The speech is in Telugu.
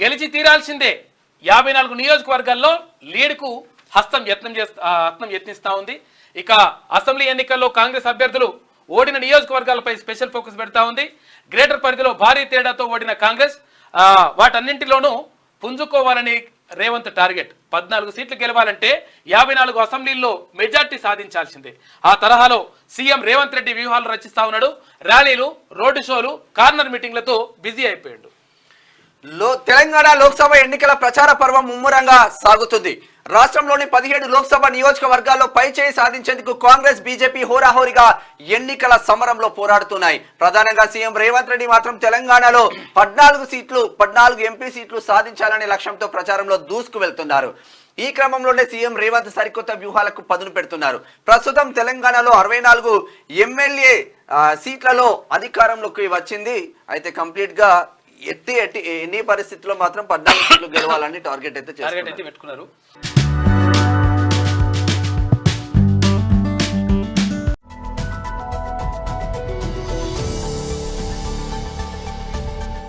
గెలిచి తీరాల్సిందే. 54 నియోజకవర్గాల్లో లీడ్కు హస్తం యత్నిస్తా ఉంది. ఇక అసెంబ్లీ ఎన్నికల్లో కాంగ్రెస్ అభ్యర్థులు ఓడిన నియోజకవర్గాలపై స్పెషల్ ఫోకస్ పెడతా ఉంది. గ్రేటర్ పరిధిలో భారీ తేడాతో ఓడిన కాంగ్రెస్ వాటన్నింటిలోనూ పుంజుకోవాలని రేవంత్ టార్గెట్. 14 సీట్లు గెలవాలంటే 54 అసెంబ్లీల్లో మెజార్టీ సాధించాల్సిందే. ఆ తరహాలో సీఎం రేవంత్ రెడ్డి వ్యూహాలు రచిస్తా ఉన్నాడు. ర్యాలీలు, రోడ్డు షోలు, కార్నర్ మీటింగ్లతో బిజీ అయిపోయాడు. తెలంగాణ లోక్సభ ఎన్నికల ప్రచార పర్వం ముమ్మరంగా సాగుతుంది. రాష్ట్రంలోని 17 లోక్సభ నియోజకవర్గాల్లో పైచేయి సాధించేందుకు కాంగ్రెస్, బీజేపీ హోరాహోరీగా ఎన్నికల సమరంలో పోరాడుతున్నాయి. ప్రధానంగా సీఎం రేవంత్ రెడ్డి మాత్రం తెలంగాణలో 14 ఎంపీ సీట్లు సాధించాలనే లక్ష్యంతో ప్రచారంలో దూసుకు వెళ్తున్నారు. ఈ క్రమంలోనే సీఎం రేవంత్ సరికొత్త వ్యూహాలకు పదును పెడుతున్నారు. ప్రస్తుతం తెలంగాణలో 64 ఎమ్మెల్యే సీట్లలో అధికారంలోకి వచ్చింది. అయితే కంప్లీట్ గా ఎన్ని పరిస్థితుల్లో మాత్రం 14 సీట్లు గెలవాలని టార్గెట్ అయితే పెట్టుకున్నారు.